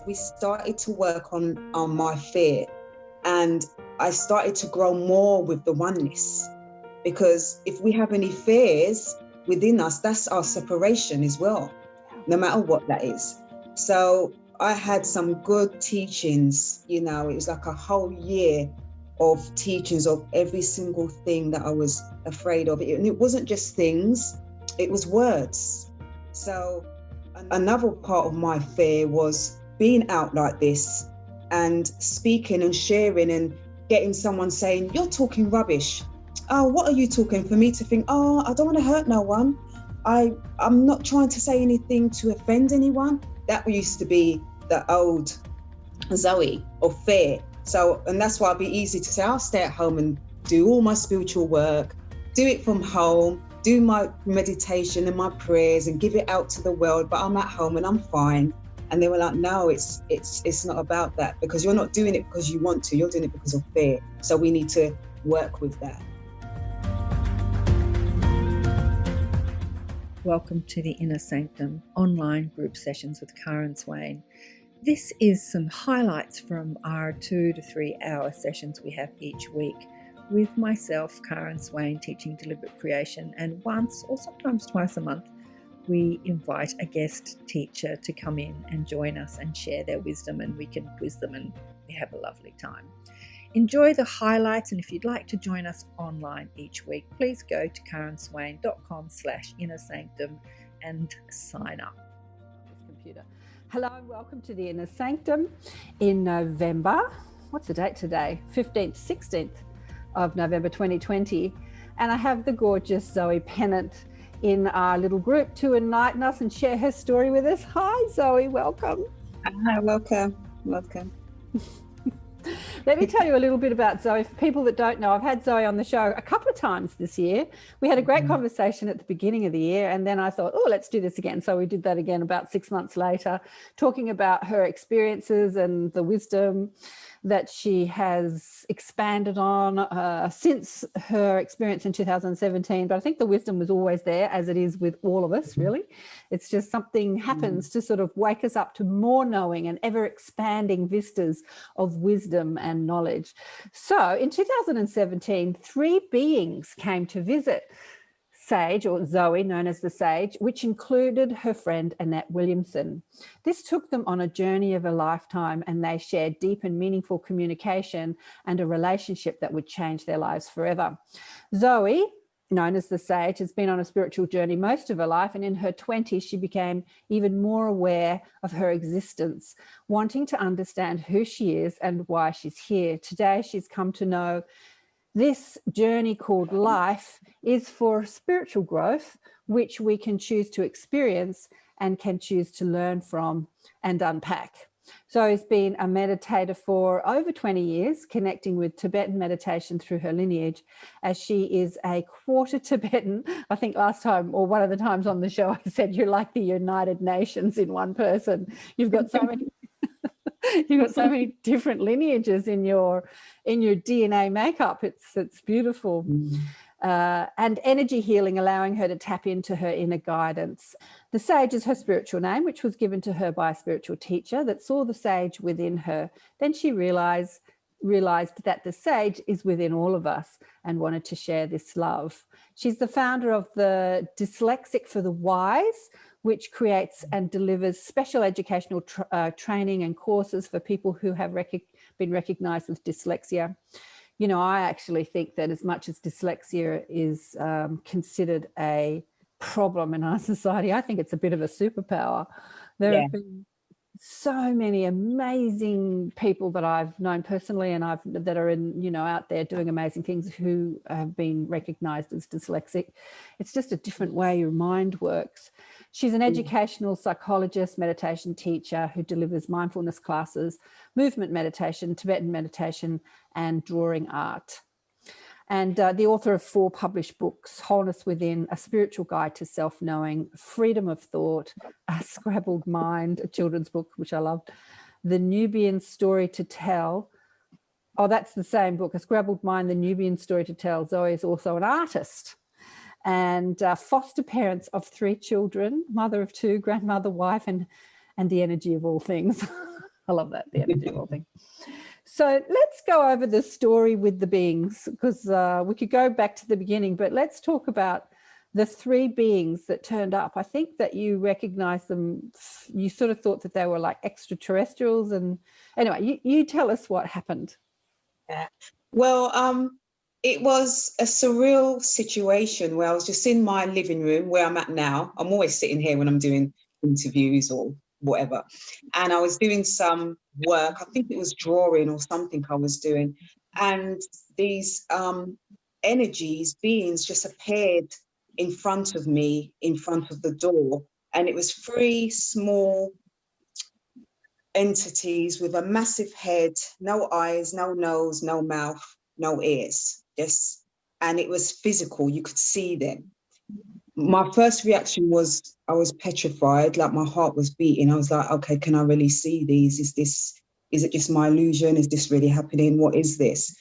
We started to work on my fear, and I started to grow more with the oneness, because if we have any fears within us, that's our separation as well, no matter what that is. So I had some good teachings, it was like a whole year of teachings of every single thing that I was afraid of. And it wasn't just things, it was words. So another part of my fear was being out like this and speaking and sharing and getting someone saying, "You're talking rubbish. Oh, what are you talking?" For me to think, "Oh, I don't want to hurt no one. I'm not trying to say anything to offend anyone." That used to be the old Zoe of fear. So, and that's why it'd be easy to say, I'll stay at home and do all my spiritual work, do it from home, do my meditation and my prayers and give it out to the world, but I'm at home and I'm fine. And they were like, no, it's not about that, because you're not doing it because you want to, you're doing it because of fear. So we need to work with that. Welcome to the Inner Sanctum online group sessions with Karen Swain. This is some highlights from our 2 to 3 hour sessions we have each week with myself, Karen Swain, teaching deliberate creation, and once or sometimes twice a month we invite a guest teacher to come in and join us and share their wisdom, and we can quiz them and we have a lovely time. Enjoy the highlights, and if you'd like to join us online each week, please go to karenswain.com/innersanctum and sign up. Computer. Hello and welcome to the Inner Sanctum in November. What's the date today? 15th, 16th of November 2020. And I have the gorgeous Zoe Pennant in our little group to enlighten us and share her story with us. Hi, Zoe, welcome. Hi, welcome. Let me tell you a little bit about Zoe. For people that don't know, I've had Zoe on the show a couple of times this year. We had a great conversation at the beginning of the year, and then I thought, oh, let's do this again. So we did that again about 6 months later, talking about her experiences and the wisdom that she has expanded on since her experience in 2017. But I think the wisdom was always there, as it is with all of us, really. It's just something happens to sort of wake us up to more knowing and ever expanding vistas of wisdom and knowledge. So in 2017, 3 beings came to visit Sage, or Zoe, known as the Sage, which included her friend Annette Williamson. This took them on a journey of a lifetime, and they shared deep and meaningful communication and a relationship that would change their lives forever. Zoe, known as the Sage, has been on a spiritual journey most of her life, and in her 20s she became even more aware of her existence, wanting to understand who she is and why she's here. Today she's come to know this journey called life is for spiritual growth, which we can choose to experience and can choose to learn from and unpack. Zoe's been a meditator for over 20 years, connecting with Tibetan meditation through her lineage, as she is a quarter Tibetan. I think last time, or one of the times on the show, I said you're like the United Nations in one person. You've got so many different lineages in your DNA makeup. It's beautiful. And energy healing, allowing her to tap into her inner guidance. The Sage is her spiritual name, which was given to her by a spiritual teacher that saw the Sage within her. Then she realized that the Sage is within all of us and wanted to share this love. She's the founder of the Dyslexic for the Wise, which creates and delivers special educational training and courses for people who have been recognized with dyslexia. You know, I actually think that as much as dyslexia is considered a problem in our society, I think it's a bit of a superpower. There have been so many amazing people that I've known personally and that are out there doing amazing things who have been recognized as dyslexic. It's just a different way your mind works. She's an educational psychologist, meditation teacher who delivers mindfulness classes, movement meditation, Tibetan meditation, and drawing art. And the author of 4 published books: Wholeness Within, A Spiritual Guide to Self-Knowing, Freedom of Thought, A Scrabbled Mind, a children's book, which I loved, The Nubian Story to Tell. Oh, that's the same book, A Scrabbled Mind, The Nubian Story to Tell. Zoe is also an artist and foster parents of 3 children, mother of 2, grandmother, wife, and and the energy of all things. I love that, the energy of all things. So let's go over the story with the beings, because we could go back to the beginning, but let's talk about the 3 beings that turned up. I think that you recognized them. You sort of thought that they were like extraterrestrials. And anyway, you tell us what happened. Yeah. Well, it was a surreal situation where I was just in my living room where I'm at now. I'm always sitting here when I'm doing interviews or whatever. And I was doing some work. I think it was drawing or something I was doing. And these energies, beings just appeared in front of me, in front of the door. And it was 3 small entities with a massive head, no eyes, no nose, no mouth, no ears. Yes. And it was physical. You could see them. My first reaction was I was petrified, like my heart was beating. I was like, okay, can I really see these? Is it just my illusion? Is this really happening? What is this?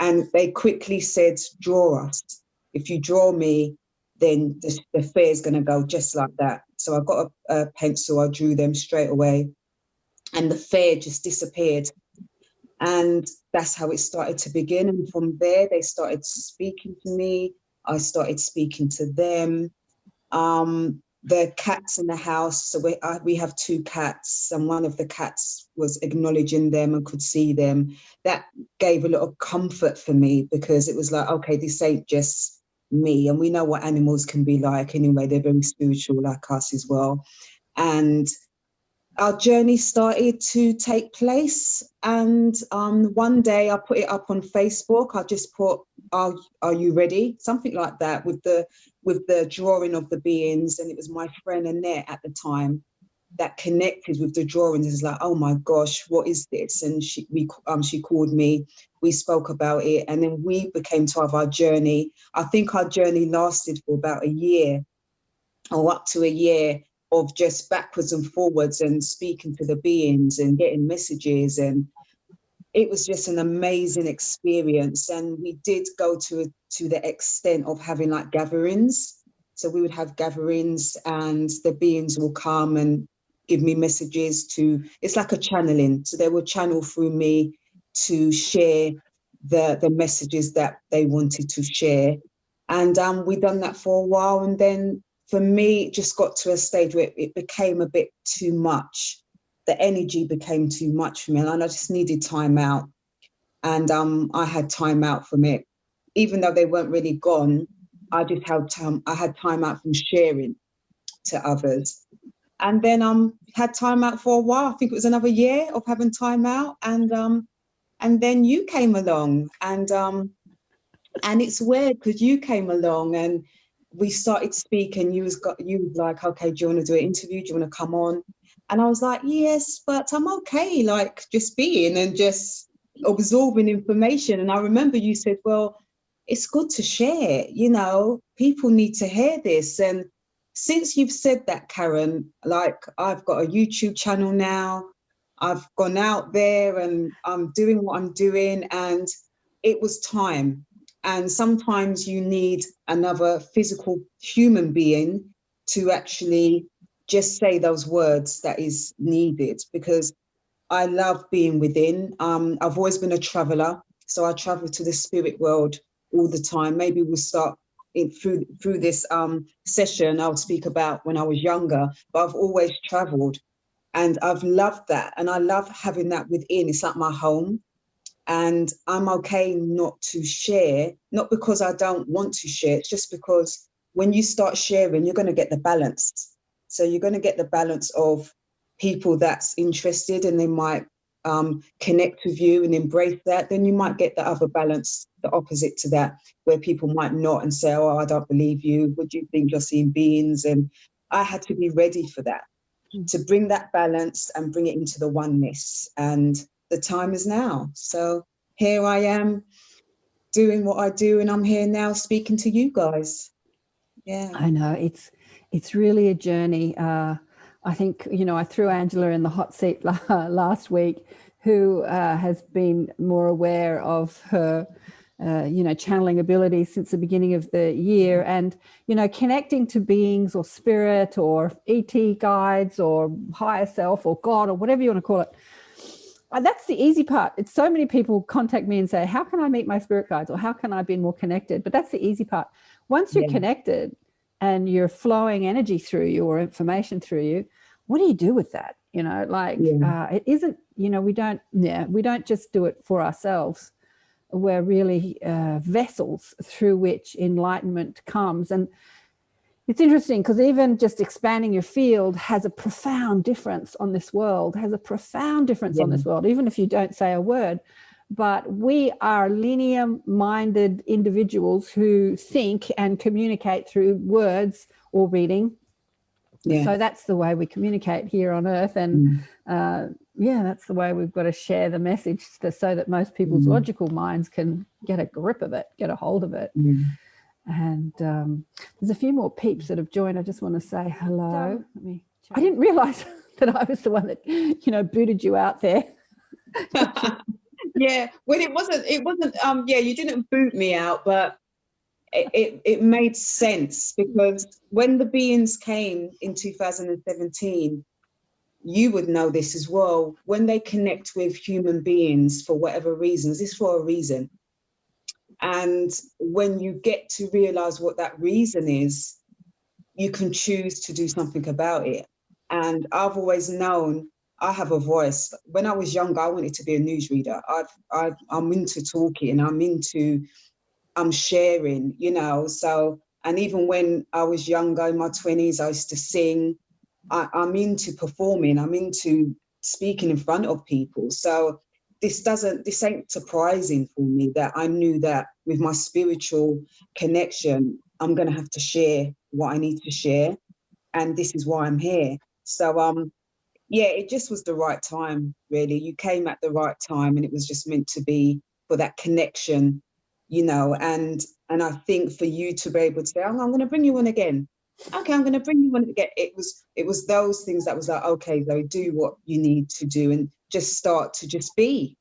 And they quickly said, draw us. If you draw me, then the fear is going to go just like that. So I got a pencil, I drew them straight away, and the fear just disappeared. And that's how it started to begin. And from there, they started speaking to me. I started speaking to them. The cats in the house, so we have 2 cats, and one of the cats was acknowledging them and could see them. That gave a lot of comfort for me, because it was like, okay, this ain't just me. And we know what animals can be like anyway. They're very spiritual like us as well. And our journey started to take place. And one day I put it up on Facebook. I just put, are you ready? Something like that, with the drawing of the beings. And it was my friend Annette at the time that connected with the drawings. It's like, oh my gosh, what is this? And she called me, we spoke about it, and then we became to have our journey. I think our journey lasted for about a year, or up to a year, of just backwards and forwards and speaking to the beings and getting messages. And it was just an amazing experience. And we did go to the extent of having like gatherings. So we would have gatherings and the beings will come and give me messages it's like a channeling. So they would channel through me to share the messages that they wanted to share. And we done that for a while. And then for me, it just got to a stage where it became a bit too much. The energy became too much for me, and I just needed time out. And I had time out from it. Even though they weren't really gone, I just had time. I had time out from sharing to others. And then had time out for a while. I think it was another year of having time out. And then you came along, and it's weird because you came along and we started speaking. You was like, okay, do you want to do an interview? Do you want to come on? And I was like, yes, but I'm okay, like just being and just absorbing information. And I remember you said, well, it's good to share, people need to hear this. And since you've said that, Karen, like I've got a YouTube channel now, I've gone out there and I'm doing what I'm doing, and it was time. And sometimes you need another physical human being to actually just say those words that is needed, because I love being within. I've always been a traveler, so I travel to the spirit world all the time. Maybe we'll start through this session. I'll speak about when I was younger, but I've always traveled, and I've loved that. And I love having that within. It's like my home. And I'm okay not to share, not because I don't want to share. It's just because when you start sharing, you're going to get the balance. So you're going to get the balance of people that's interested and they might connect with you and embrace that. Then you might get the other balance, the opposite to that, where people might not and say, oh, I don't believe you. What do you think? You're seeing beings? And I had to be ready for that, to bring that balance and bring it into the oneness. And the time is now. So here I am doing what I do, and I'm here now speaking to you guys. Yeah, I know it's really a journey. I think, I threw Angela in the hot seat last week, who has been more aware of her channeling abilities since the beginning of the year, and connecting to beings or spirit or ET guides or higher self or God or whatever you want to call it. That's the easy part. It's so many people contact me and say, how can I meet my spirit guides, or how can I be more connected? But that's the easy part. Once you're connected and you're flowing energy through you or information through you, what do you do with that? It isn't, we don't just do it for ourselves. We're really vessels through which enlightenment comes. And it's interesting because even just expanding your field has a profound difference on this world, on this world, even if you don't say a word. But we are linear-minded individuals who think and communicate through words or reading. Yeah. So that's the way we communicate here on Earth. And that's the way we've got to share the message so that most people's logical minds can get a grip of it, get a hold of it. And there's a few more peeps that have joined. I just want to say hello. I didn't realise that I was the one that, booted you out there. Yeah, well, it wasn't, you didn't boot me out, but it made sense, because when the beings came in 2017, you would know this as well. When they connect with human beings for whatever reasons, it's for a reason. And when you get to realize what that reason is, you can choose to do something about it. And I've always known I have a voice. When I was younger, I wanted to be a newsreader. I'm into talking, I'm sharing, so, and even when I was younger, in my 20s, I used to sing. I'm into performing, I'm into speaking in front of people. So this ain't surprising for me, that I knew that with my spiritual connection, I'm going to have to share what I need to share. And this is why I'm here. So, it just was the right time, really. You came at the right time, and it was just meant to be for that connection, and I think for you to be able to say, I'm going to bring you on again. Okay, I'm going to bring you on again. It was those things that was like, okay, Zoe, do what you need to do and just start to just be.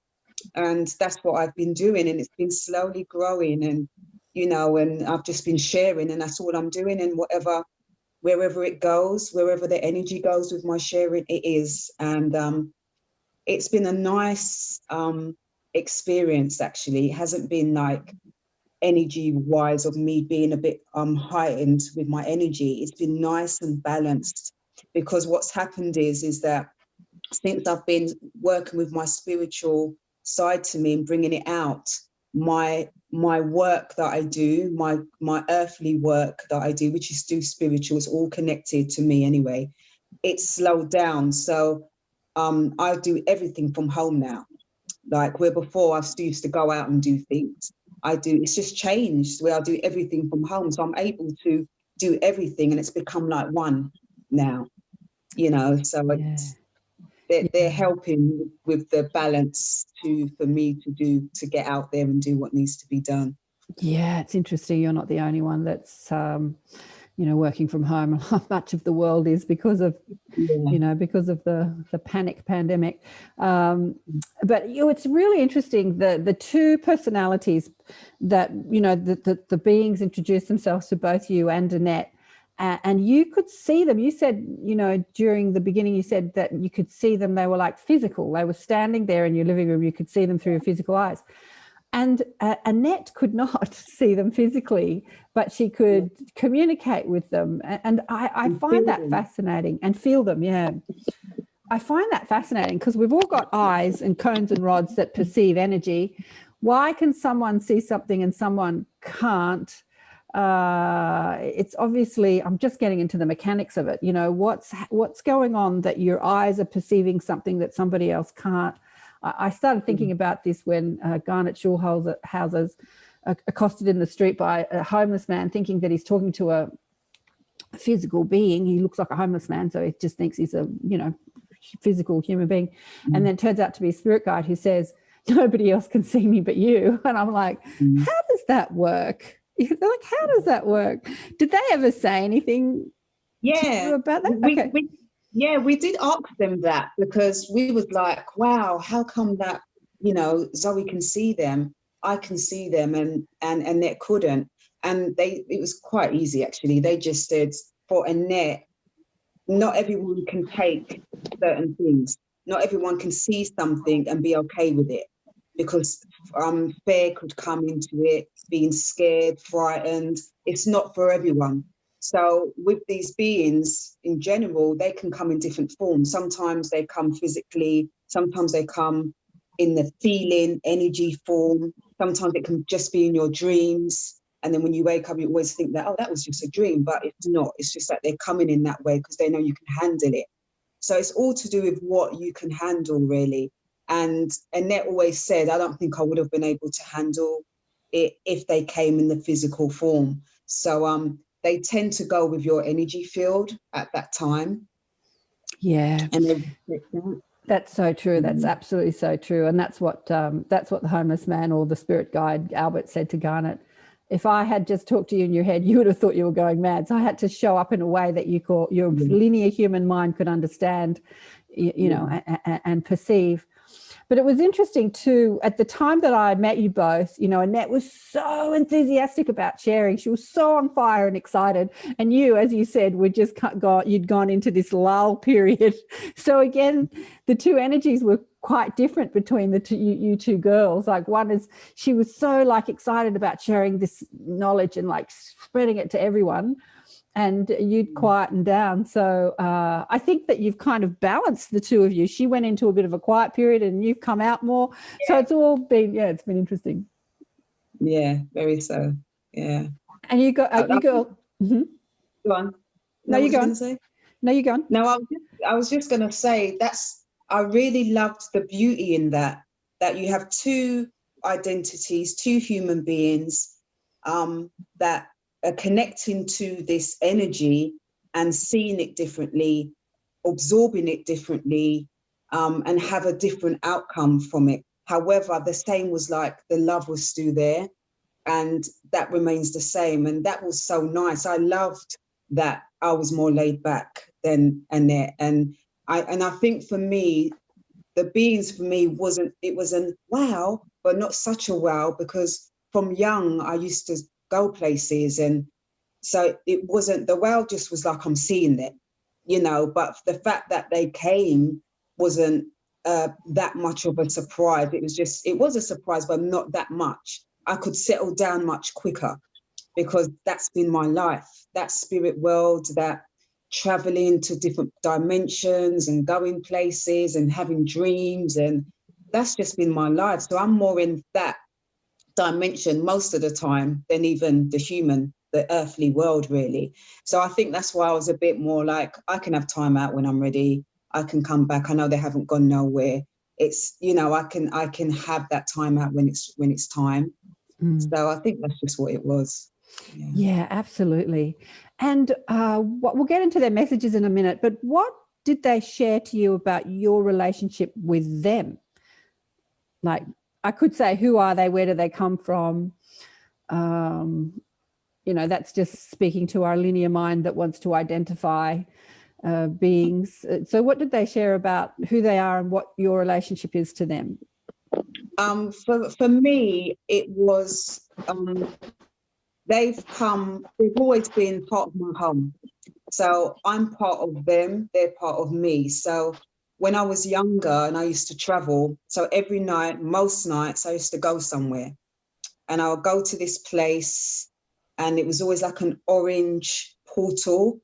And that's what I've been doing, and it's been slowly growing, and and I've just been sharing, and that's all I'm doing. And wherever it goes, wherever the energy goes with my sharing, it is. And it's been a nice experience, actually. It hasn't been like energy wise of me being a bit heightened with my energy. It's been nice and balanced, because what's happened is that since I've been working with my spiritual side to me and bringing it out, my work that I do, my earthly work that I do, which is still spiritual, is all connected to me anyway, it's slowed down. So I do everything from home now. Like where before I still used to go out and do things, it's just changed where I do everything from home. So I'm able to do everything, and it's become like one now, so they're helping with the balance for me to get out there and do what needs to be done. Yeah, it's interesting. You're not the only one that's, working from home. Much of the world is because of, because of the panic pandemic. But it's really interesting, the two personalities that, the beings introduced themselves to both you and Annette. And you could see them. You said, during the beginning, you said that you could see them. They were like physical. They were standing there in your living room. You could see them through your physical eyes. And Annette could not see them physically, but she could communicate with them. And I find that fascinating, and feel them. Yeah. I find that fascinating, because we've all got eyes and cones and rods that perceive energy. Why can someone see something and someone can't? It's obviously, I'm just getting into the mechanics of it. What's going on that your eyes are perceiving something that somebody else can't. I started thinking about this when Garnet Schulhauser's accosted in the street by a homeless man, thinking that he's talking to a physical being. He looks like a homeless man, so he just thinks he's a physical human being. And then it turns out to be a spirit guide who says, nobody else can see me but you. And I'm like, how does that work? They're like, how does that work? Did they ever say anything to you about that? We did ask them that, because we was like, wow, how come that, Zoe can see them? I can see them and Annette couldn't. And it was quite easy, actually. They just said, for Annette, not everyone can take certain things. Not everyone can see something and be okay with it, because fear could come into it, being scared, frightened. It's not for everyone. So with these beings in general, they can come in different forms. Sometimes they come physically, sometimes they come in the feeling, energy form. Sometimes it can just be in your dreams. And then when you wake up, you always think that, oh, that was just a dream, but it's not. It's just that they're coming in that way because they know you can handle it. So it's all to do with what you can handle, really. And Annette always said, I don't think I would have been able to handle it if they came in the physical form. So they tend to go with your energy field at that time. Yeah. And that's so true. That's absolutely so true. And that's what the homeless man or the spirit guide Albert said to Garnet. If I had just talked to you in your head, you would have thought you were going mad. So I had to show up in a way that your linear human mind could understand, you know, and perceive. But it was interesting too, at the time that I met you both, you know, Annette was so enthusiastic about sharing. She was so on fire and excited. And you, as you said, you'd gone into this lull period. So again, the two energies were quite different between you two girls. Like, one is, she was so like excited about sharing this knowledge and like spreading it to everyone, and you'd quietened down. So I think that you've kind of balanced the two of you. She went into a bit of a quiet period and you've come out more. Yeah. So it's all been, it's been interesting. Yeah, very so. Yeah. And you go. Mm-hmm. Go on. No, you go on. No, you go on. No, I was just going to say, I really loved the beauty in that you have two identities, two human beings that are connecting to this energy and seeing it differently, absorbing it differently, and have a different outcome from it. However, the same was like the love was still there, and that remains the same. And that was so nice. I loved that I was more laid back than Annette. And I think for me, the beings for me was a wow, but not such a wow, because from young I used to go places, and so it wasn't, the wow just was like, I'm seeing it, you know, but the fact that they came wasn't that much of a surprise. It was a surprise, but not that much. I could settle down much quicker because that's been my life, that spirit world, that traveling to different dimensions and going places and having dreams, and that's just been my life. So I'm more in that dimension most of the time than even the earthly world, really. So I think that's why I was a bit more like, I can have time out when I'm ready. I can come back. I know they haven't gone nowhere. It's, you know, I can have that time out when it's time. So I think that's just what it was. Yeah, absolutely. And we'll get into their messages in a minute, but what did they share to you about your relationship with them? Like, I could say, who are they? Where do they come from? You know, that's just speaking to our linear mind that wants to identify beings. So what did they share about who they are and what your relationship is to them? For me, it was, they've always been part of my home. So I'm part of them, they're part of me. So when I was younger and I used to travel, so every night, most nights, I used to go somewhere. And I would go to this place, and it was always like an orange portal.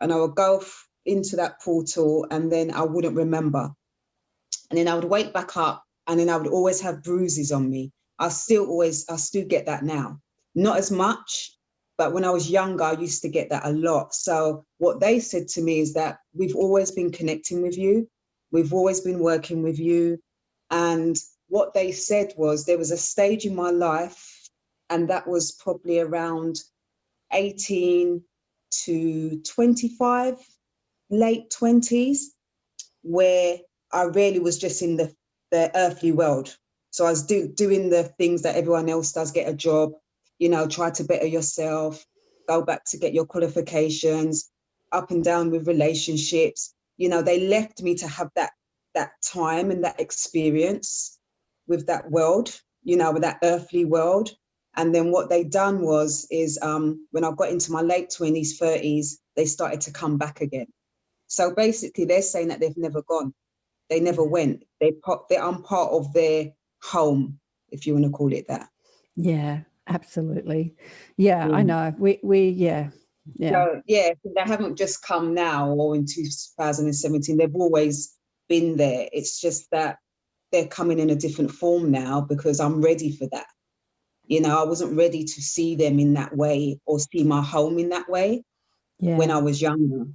And I would go into that portal, and then I wouldn't remember. And then I would wake back up, and then I would always have bruises on me. I still get that now. Not as much, but when I was younger, I used to get that a lot. So what they said to me is that we've always been connecting with you. We've always been working with you. And what they said was, there was a stage in my life, and that was probably around 18 to 25, late 20s, where I really was just in the earthly world. So I was doing the things that everyone else does, get a job, you know, try to better yourself, go back to get your qualifications, up and down with relationships. You know, they left me to have that time and that experience with that world, with that earthly world. And then what they done is when I got into my late 20s, 30s, they started to come back again. So basically they're saying that they've never gone. They never went. I'm part of their home, if you want to call it that. Yeah, absolutely. Yeah, I know. Yeah. So, yeah, they haven't just come now or in 2017. They've always been there. It's just that they're coming in a different form now because I'm ready for that. I wasn't ready to see them in that way or see my home in that way when I was younger.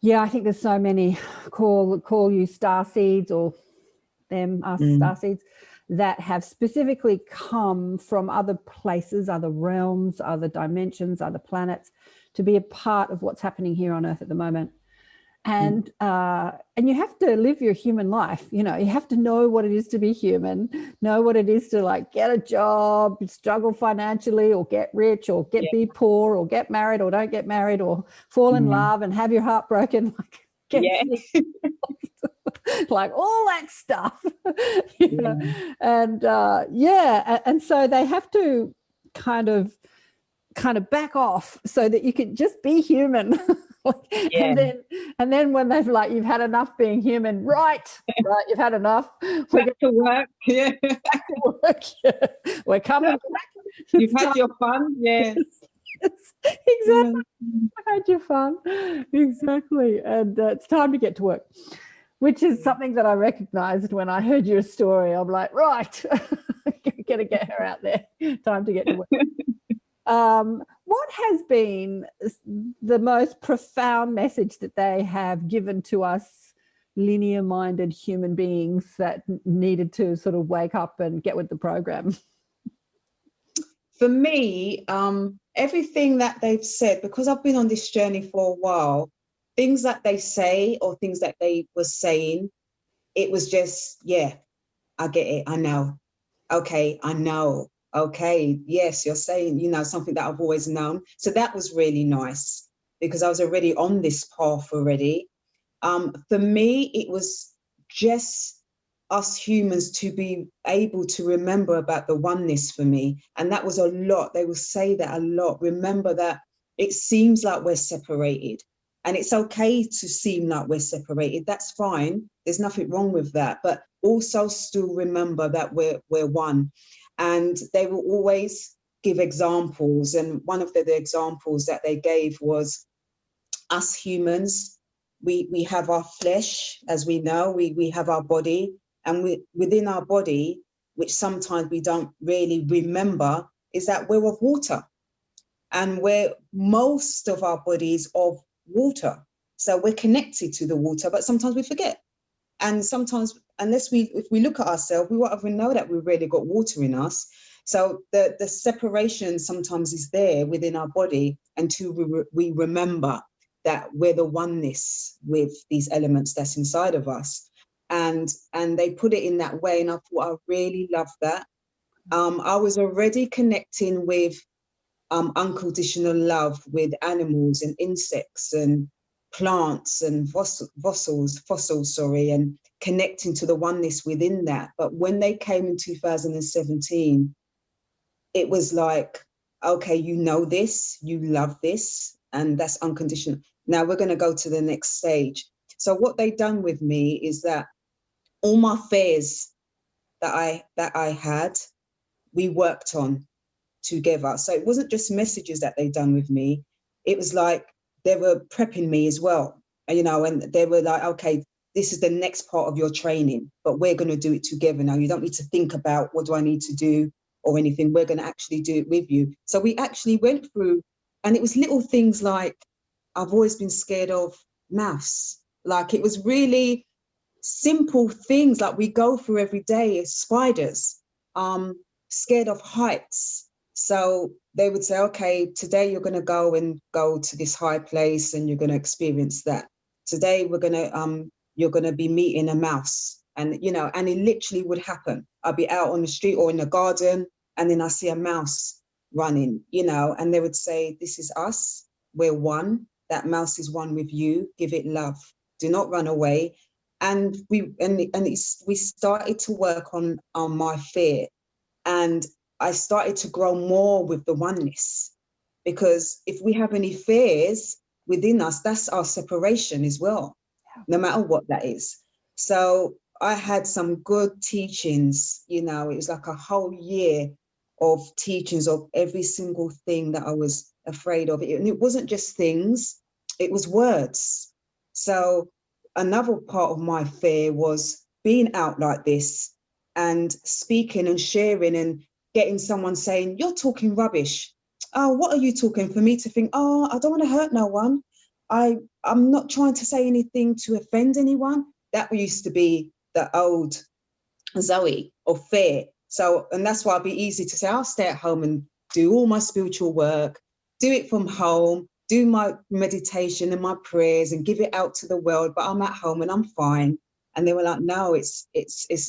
Yeah, I think there's so many call you star seeds or them us star seeds that have specifically come from other places, other realms, other dimensions, other planets to be a part of what's happening here on Earth at the moment. And you have to live your human life. You have to know what it is to be human, know what it is to like get a job, struggle financially, or get rich, or be poor, or get married, or don't get married, or fall in love and have your heart broken. Like all that stuff, and and so they have to kind of back off so that you can just be human. And then when they've you've had enough being human, right, you've had enough. We're back to work. Yeah. Back to work. Yeah. We're coming back. You've had your fun. Yeah. Exactly. I've had your fun. Exactly. And it's time to get to work, which is something that I recognized when I heard your story. I'm like, right, gonna get her out there. Time to get to work. What has been the most profound message that they have given to us linear-minded human beings that needed to sort of wake up and get with the program? For me, everything that they've said, because I've been on this journey for a while, things that they say or things that they were saying, it was just, yeah, I get it. I know. Okay, I know. Okay, yes, you're saying, something that I've always known. So that was really nice because I was already on this path already. For me, it was just us humans to be able to remember about the oneness for me. And that was a lot. They will say that a lot. Remember that it seems like we're separated. And it's okay to seem like we're separated. That's fine. There's nothing wrong with that. But also still remember that we're one. And they will always give examples. And one of the examples that they gave was us humans. We have our flesh, as we know, we have our body. And within our body, which sometimes we don't really remember, is that we're of water. And most of our body is of water. So we're connected to the water, but sometimes we forget. And sometimes, if we look at ourselves, we won't even know that we've really got water in us. So the separation sometimes is there within our body until we remember that we're the oneness with these elements that's inside of us. And they put it in that way. And I thought I really love that. I was already connecting with unconditional love with animals and insects and plants and fossils, and connecting to the oneness within that. But when they came in 2017, it was like, okay, you know this, you love this, and that's unconditional. Now we're going to go to the next stage. So what they done with me is that all my fears that I had, we worked on together. So it wasn't just messages that they done with me. It was like they were prepping me as well, and they were like, okay, this is the next part of your training, but we're going to do it together now. You don't need to think about what do I need to do or anything. We're going to actually do it with you. So we actually went through, and it was little things like, I've always been scared of mouse. Like it was really simple things like we go through every day as spiders, scared of heights. So they would say, okay, today you're going to go to this high place and you're going to experience that. Today you're going to be meeting a mouse, and and it literally would happen. I'd be out on the street or in the garden, and then I see a mouse running, and they would say, this is us. We're one. That mouse is one with you. Give it love. Do not run away. And we started to work on my fear, and I started to grow more with the oneness, because if we have any fears within us, that's our separation as well, no matter what that is. So I had some good teachings, you know, it was like a whole year of teachings of every single thing that I was afraid of. And it wasn't just things, it was words. So another part of my fear was being out like this and speaking and sharing and getting someone saying, "You're talking rubbish." "Oh, what are you talking?" For me to think, "Oh, I don't want to hurt no one. I'm not trying to say anything to offend anyone." That used to be the old Zoe of fear. So, and that's why it'd be easy to say, I'll stay at home and do all my spiritual work, do it from home, do my meditation and my prayers and give it out to the world, but I'm at home and I'm fine. And they were like, no, it's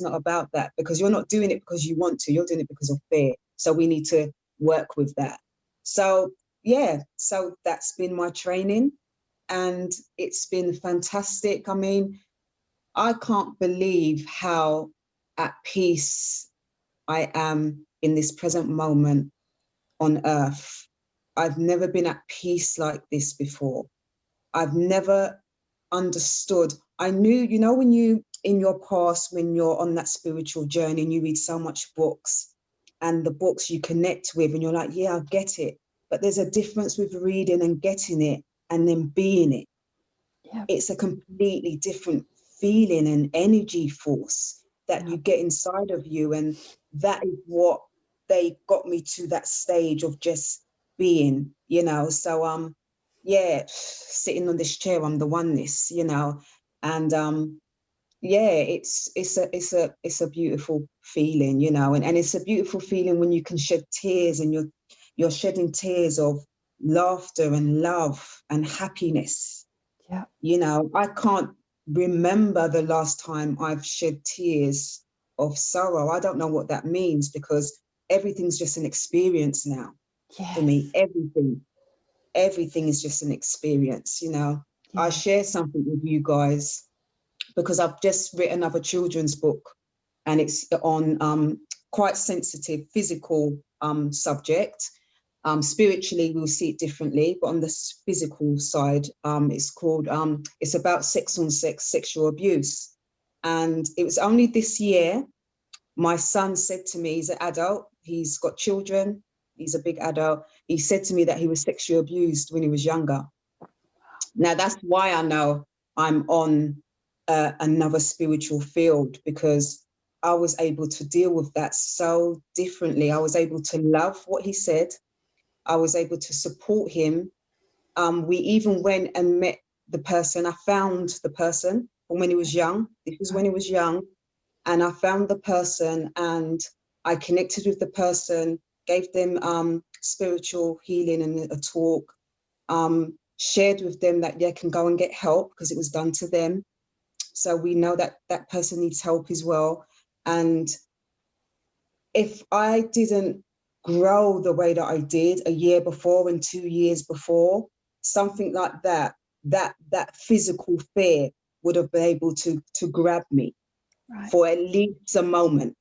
not about that, because you're not doing it because you want to, you're doing it because of fear. So we need to work with that. So yeah, so that's been my training, and it's been fantastic. I mean, I can't believe how at peace I am in this present moment on earth. I've never been at peace like this before. I've never understood. I knew, you know, when you, in your past, when you're on that spiritual journey and you read so much books, and the books you connect with and you're like, yeah, I get it. But there's a difference with reading and getting it and then being it. Yeah. It's a completely different feeling and energy force that you get inside of you. And that is what they got me to, that stage of just being, you know. So yeah, sitting on this chair, I'm the oneness, you know. And yeah, it's a beautiful feeling, you know. And it's a beautiful feeling when you can shed tears, and you're shedding tears of laughter and love and happiness. Yeah. You know, I can't remember the last time I've shed tears of sorrow. I don't know what that means, because everything's just an experience now. Yes. For me. Everything is just an experience, you know. Yes. I share something with you guys because I've just written another children's book, and it's on quite sensitive physical subject. Spiritually, we'll see it differently, but on the physical side, it's called, it's about sex on sex, sexual abuse. And it was only this year, my son said to me, he's an adult, he's got children, he's a big adult. He said to me that he was sexually abused when he was younger. Now, that's why I know I'm on another spiritual field, because I was able to deal with that so differently. I was able to love what he said. I was able to support him. We even went and met the person. I found the person from when he was young. This was when he was young. And I found the person, and I connected with the person, gave them spiritual healing and a talk, shared with them that they can go and get help because it was done to them. So we know that that person needs help as well. And if I didn't grow the way that I did a year before and 2 years before, something like that physical fear would have been able to grab me for at least a moment,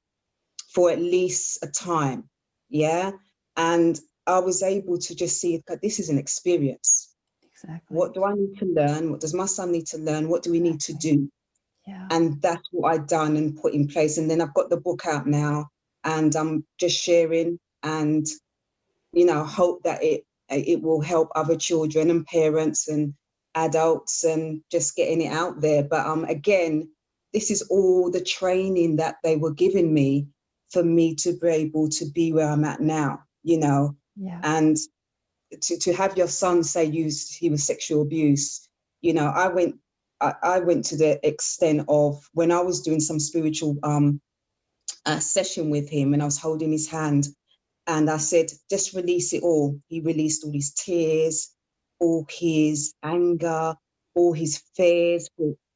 for at least a time. Yeah. And I was able to just see that this is an experience. Exactly. What do I need to learn? What does my son need to learn? What do we need to do? Yeah. And that's what I've done and put in place. And then I've got the book out now, and I'm just sharing, and, you know, hope that it will help other children and parents and adults, and just getting it out there. But again, this is all the training that they were giving me for me to be able to be where I'm at now, you know. Yeah. And to have your son say he was sexual abuse, you know, I went to the extent of, when I was doing some spiritual session with him, and I was holding his hand, and I said, just release it all. He released all his tears, all his anger, all his fears,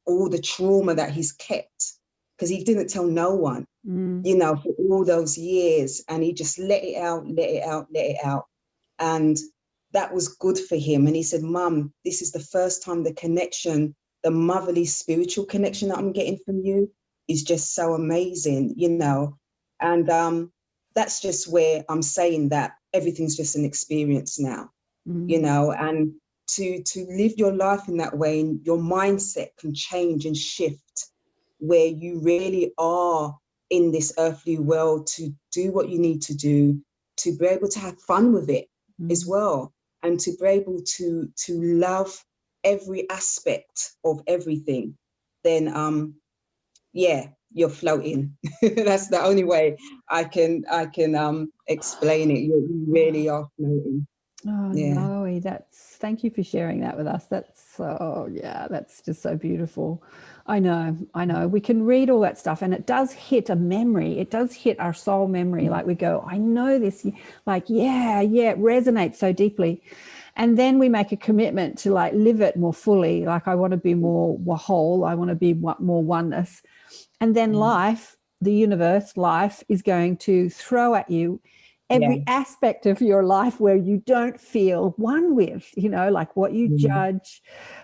all the trauma that he's kept, because he didn't tell no one, you know, for all those years. And he just let it out. And that was good for him. And he said, Mum, this is the first time the connection the motherly spiritual connection that I'm getting from you is just so amazing, you know. And that's just where I'm saying that everything's just an experience now, you know, and to live your life in that way, and your mindset can change and shift where you really are in this earthly world to do what you need to do, to be able to have fun with it as well, and to be able to love every aspect of everything. Then yeah, you're floating. That's the only way I can explain it. You really are floating. Oh, Yeah. Zoe, thank you for sharing that with us. That's just so beautiful. I know. We can read all that stuff and it does hit a memory. It does hit our soul memory. Like we go, I know this, like, yeah, it resonates so deeply. And then we make a commitment to like live it more fully. Like I want to be more whole. I want to be more oneness. And then life is going to throw at you every aspect of your life where you don't feel one with, you know, like what you judge,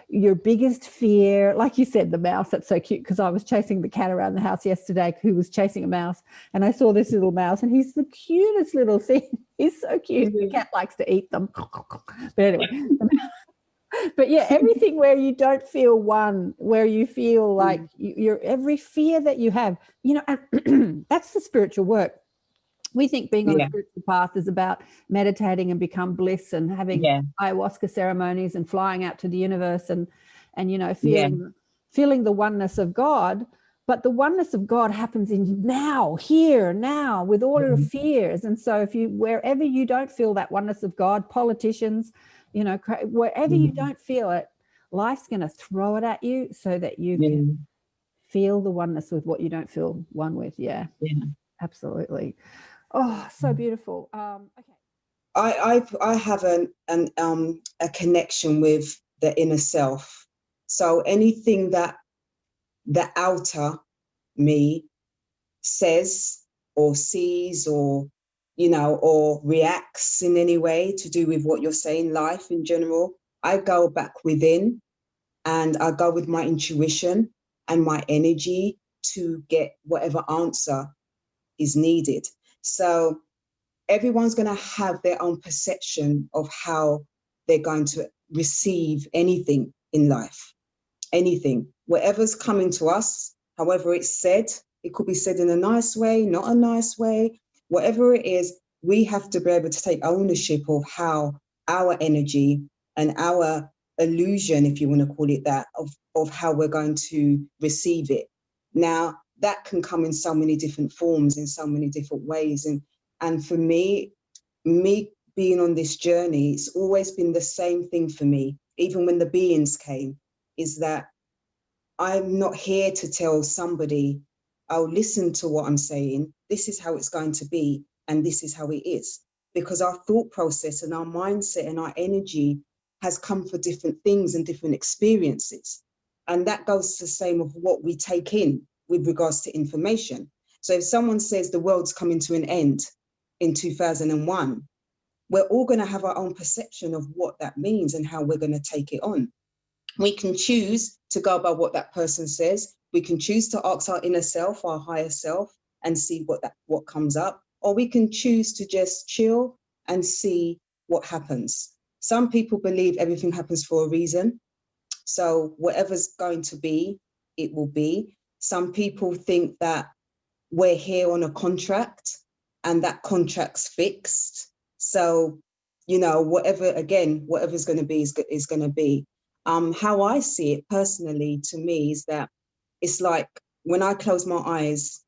your biggest fear. Like you said, the mouse, that's so cute, because I was chasing the cat around the house yesterday who was chasing a mouse, and I saw this little mouse, and he's the cutest little thing. He's so cute. The cat likes to eat them. But anyway, but yeah, everything where you don't feel one, where you feel like you're every fear that you have, you know, and that's the spiritual work. We think being on the spiritual path is about meditating and become bliss and having ayahuasca ceremonies and flying out to the universe and you know, feeling the oneness of God. But the oneness of God happens in now, here, now, with all your fears. And so wherever you don't feel that oneness of God, politicians, you know, wherever you don't feel it, life's going to throw it at you so that you can feel the oneness with what you don't feel one with. Yeah. Absolutely. Oh, so beautiful. Okay. I have a connection with the inner self. So anything that the outer me says or sees or, you know, or reacts in any way to do with what you're saying, life in general, I go back within and I go with my intuition and my energy to get whatever answer is needed. So everyone's going to have their own perception of how they're going to receive anything in life, anything, whatever's coming to us, however it's said. It could be said in a nice way, not a nice way, whatever it is. We have to be able to take ownership of how our energy and our illusion, if you want to call it that, of how we're going to receive it. Now, that can come in so many different forms, in so many different ways. And for me being on this journey, it's always been the same thing for me, even when the beings came, is that I'm not here to tell somebody, oh, listen to what I'm saying, this is how it's going to be, and this is how it is. Because our thought process and our mindset and our energy has come for different things and different experiences. And that goes to the same of what we take in with regards to information. So if someone says the world's coming to an end in 2001, we're all going to have our own perception of what that means and how we're going to take it on. We can choose to go by what that person says. We can choose to ask our inner self, our higher self, and see what comes up. Or we can choose to just chill and see what happens. Some people believe everything happens for a reason. So whatever's going to be, it will be. Some people think that we're here on a contract and that contract's fixed. So, you know, whatever's going to be is going to be. How I see it personally, to me, is that it's like when I close my eyes,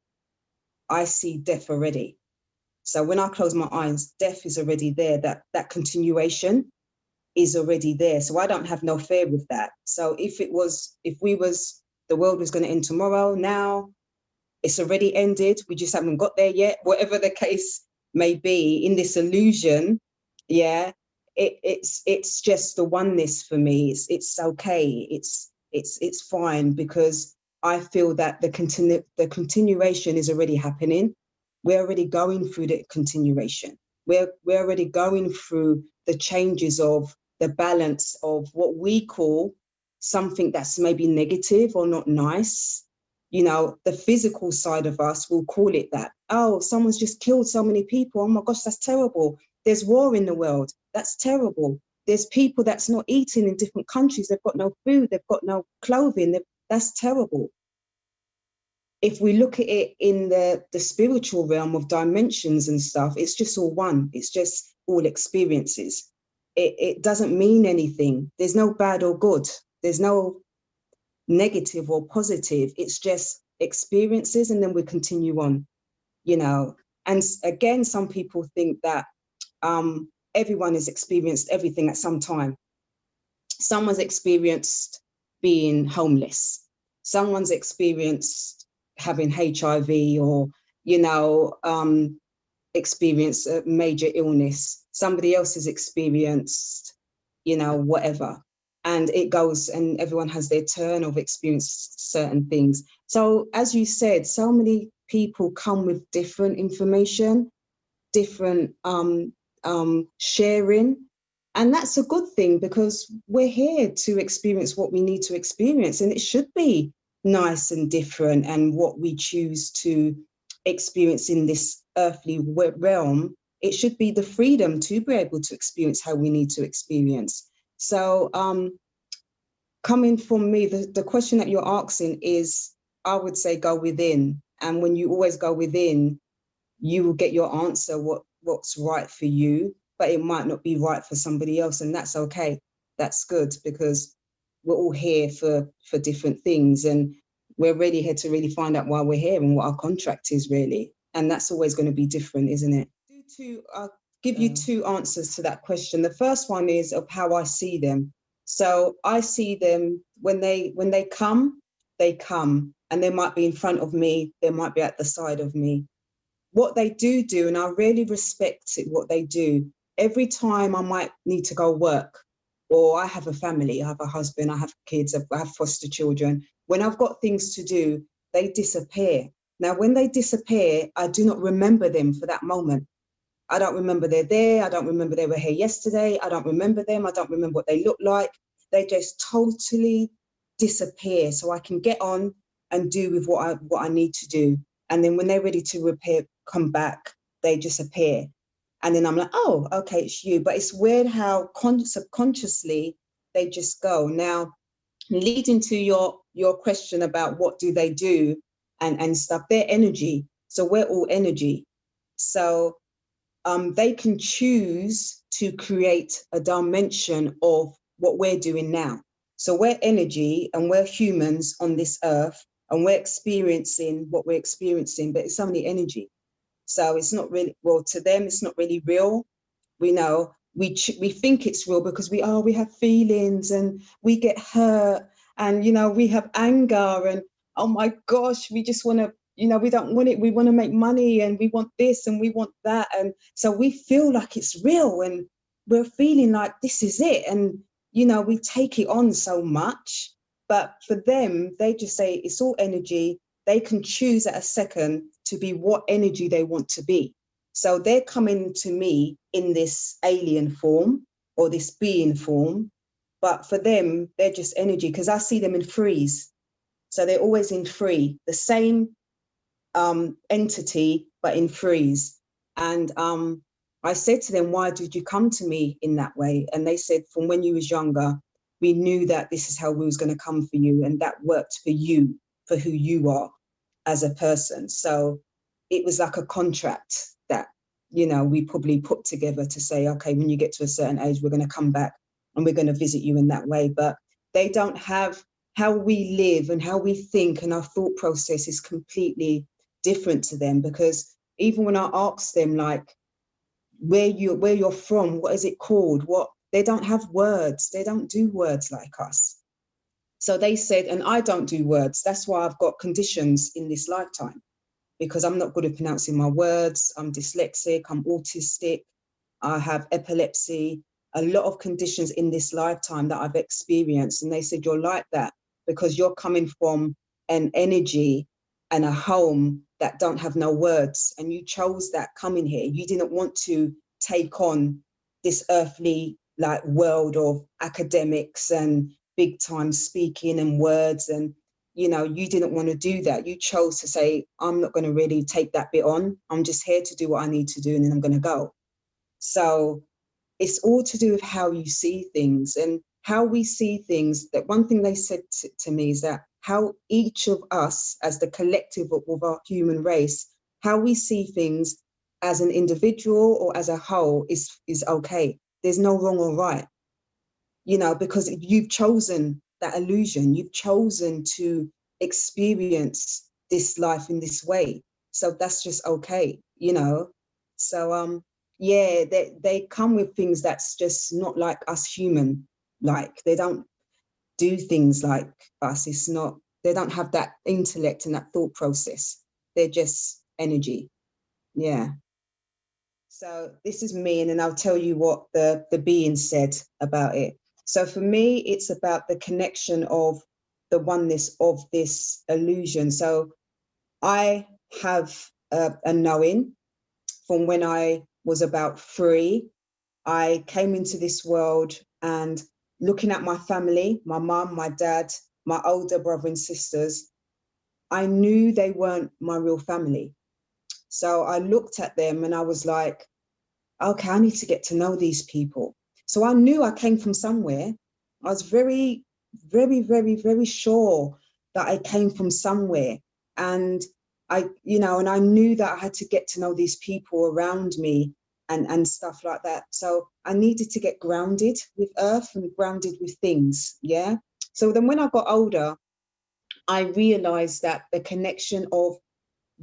I see death already. So when I close my eyes, death is already there. That continuation is already there. So I don't have no fear with that. So if the world was going to end tomorrow, now it's already ended. We just haven't got there yet. Whatever the case may be, in this illusion, it's just the oneness for me. It's okay. It's fine, because I feel that the continuation is already happening. We're already going through the continuation. We're already going through the changes of the balance of what we call something that's maybe negative or not nice, you know, the physical side of us will call it that. Oh, someone's just killed so many people. Oh my gosh, that's terrible. There's war in the world. That's terrible. There's people that's not eating in different countries. They've got no food. They've got no clothing. That's terrible. If we look at it in the spiritual realm of dimensions and stuff, it's just all one. It's just all experiences. It doesn't mean anything. There's no bad or good. There's no negative or positive. It's just experiences, and then we continue on, you know. And again, some people think that everyone has experienced everything at some time. Someone's experienced being homeless. Someone's experienced having HIV, or, you know, experience a major illness. Somebody else has experienced, you know, whatever. And it goes, and everyone has their turn of experience certain things. So as you said, so many people come with different information, different sharing. And that's a good thing, because we're here to experience what we need to experience. And it should be nice and different. And what we choose to experience in this earthly realm, it should be the freedom to be able to experience how we need to experience. So coming from me, the question that you're asking is, I would say, go within. And when you always go within, you will get your answer, what's right for you, but it might not be right for somebody else. And that's okay. That's good, because we're all here for different things. And we're really here to really find out why we're here and what our contract is, really. And that's always going to be different, isn't it? I'll give you two answers to that question. The first one is of how I see them. So I see them when they come, and they might be in front of me, they might be at the side of me. What they do, and I really respect it, what they do. Every time I might need to go work, or I have a family, I have a husband, I have kids, I have foster children. When I've got things to do, they disappear. Now, when they disappear, I do not remember them for that moment. I don't remember they're there. I don't remember they were here yesterday. I don't remember them. I don't remember what they look like. They just totally disappear. So I can get on and do with what I need to do. And then when they're ready to come back, they just appear. And then I'm like, oh, okay, it's you. But it's weird how subconsciously they just go. Now, leading to your question about what do they do and stuff, they're energy. So we're all energy. So they can choose to create a dimension of what we're doing now. So we're energy, and we're humans on this earth, and we're experiencing what we're experiencing, but it's only energy. So it's not really, well, to them, it's not really real. We know, we think it's real because we have feelings, and we get hurt, and, you know, we have anger, and oh my gosh, we just want to, you know, we don't want it. We want to make money, and we want this, and we want that. And so we feel like it's real, and we're feeling like this is it. And, you know, we take it on so much. But for them, they just say it's all energy. They can choose at a second to be what energy they want to be. So they're coming to me in this alien form, or this being form. But for them, they're just energy, because I see them in threes. So they're always in three, the same entity, but in threes. And I said to them, why did you come to me in that way? And they said, from when you was younger, we knew that this is how we was going to come for you, and that worked for you, for who you are as a person. So it was like a contract that, you know, we probably put together to say, okay, when you get to a certain age, we're going to come back and we're going to visit you in that way. But they don't have, how we live and how we think, and our thought process is completely different to them. Because even when I ask them, like, where you're from, what is it called, what, they don't have words. They don't do words like us. So they said, and I don't do words. That's why I've got conditions in this lifetime, because I'm not good at pronouncing my words. I'm dyslexic, I'm autistic, I have epilepsy, a lot of conditions in this lifetime that I've experienced. And they said, you're like that because you're coming from an energy and a home that don't have no words. And you chose that coming here. You didn't want to take on this earthly like world of academics and big time speaking and words, and you know, you didn't want to do that. You chose to say, I'm not going to really take that bit on. I'm just here to do what I need to do, and then I'm going to go. So it's all to do with how you see things and how we see things. That one thing they said to me is that how each of us as the collective of our human race, how we see things as an individual or as a whole is okay. There's no wrong or right, you know, because you've chosen that illusion. You've chosen to experience this life in this way. So that's just okay, you know. So yeah, they come with things that's just not like us human. Like they don't do things like us. It's not, they don't have that intellect and that thought process. They're just energy. Yeah. So this is me, and then I'll tell you what the being said about it. So for me, it's about the connection of the oneness of this illusion. So I have a knowing from when I was about 3. I came into this world, and looking at my family, my mum, my dad, my older brother and sisters, I knew they weren't my real family. So I looked at them and I was like, okay, I need to get to know these people. So I knew I came from somewhere. I was very, very, very, very sure that I came from somewhere. And I, you know, and I knew that I had to get to know these people around me and stuff like that. So I needed to get grounded with earth and grounded with things. Yeah. So then when I got older, I realized that the connection of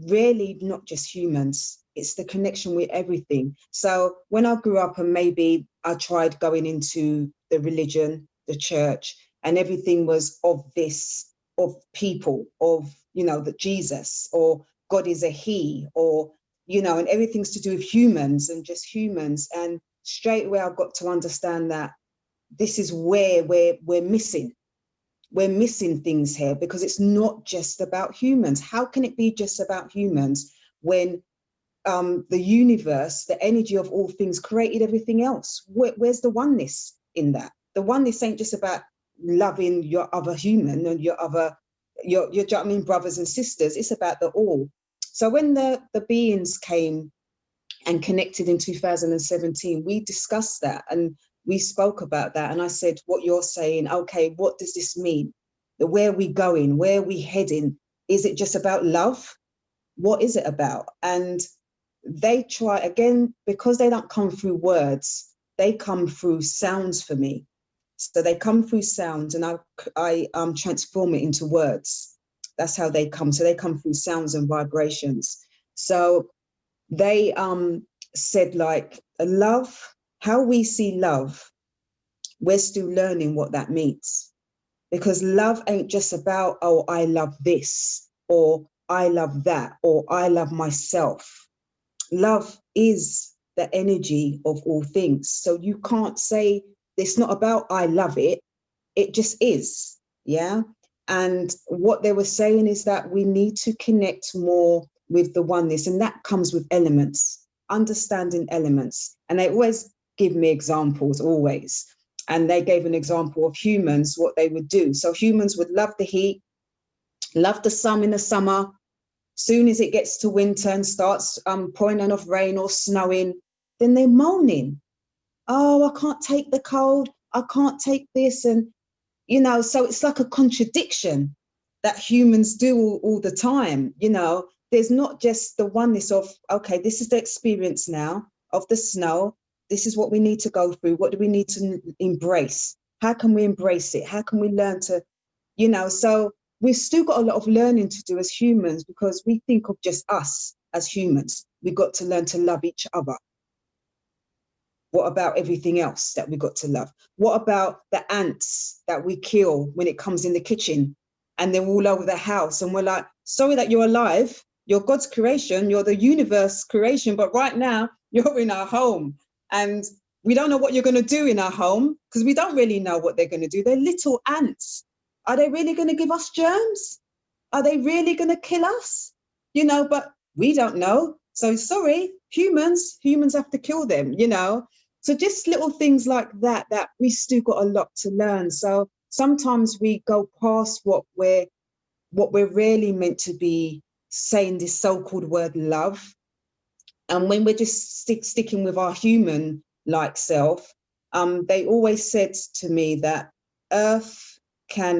really not just humans, it's the connection with everything. So when I grew up, and maybe I tried going into the religion, the church, and everything was of this, of people, of, you know, that Jesus or God is a he, or, you know, and everything's to do with humans and just humans. And straight away I got to understand that this is where we're missing. We're missing things here, because it's not just about humans. How can it be just about humans when the universe, the energy of all things, created everything else? Where's the oneness in that? The oneness ain't just about loving your other human and your I mean, brothers and sisters. It's about the all. So when the beings came and connected in 2017, we discussed that and we spoke about that. And I said, what you're saying, okay, what does this mean? Where are we going? Where are we heading? Is it just about love? What is it about? And they try, again, because they don't come through words, they come through sounds for me. So they come through sounds, and I transform it into words. That's how they come. So they come through sounds and vibrations. So they said, like, love, how we see love, we're still learning what that means. Because love ain't just about, oh, I love this, or I love that, or I love myself. Love is the energy of all things. So you can't say, it's not about I love it. It just is. Yeah. And what they were saying is that we need to connect more with the oneness, and that comes with elements, understanding elements. And they always give me examples, always. And they gave an example of humans, what they would do. So humans would love the heat, love the sun in the summer. Soon as it gets to winter and starts pouring enough rain or snowing, then they're moaning. Oh, I can't take the cold. I can't take this. And, you know, so it's like a contradiction that humans do all the time. You know, there's not just the oneness of, okay, this is the experience now of the snow. This is what we need to go through. What do we need to embrace? How can we embrace it? How can we learn to, you know, so we've still got a lot of learning to do as humans, because we think of just us as humans. We've got to learn to love each other. What about everything else that we got to love? What about the ants that we kill when it comes in the kitchen and they're all over the house? And we're like, sorry that you're alive. You're God's creation. You're the universe creation. But right now you're in our home, and we don't know what you're going to do in our home, because we don't really know what they're going to do. They're little ants. Are they really going to give us germs? Are they really going to kill us? You know, but we don't know. So sorry, humans have to kill them, you know. So just little things like that we still got a lot to learn. So sometimes we go past what we're really meant to be saying, this so-called word love. And when we're just sticking with our human like self, they always said to me that Earth can,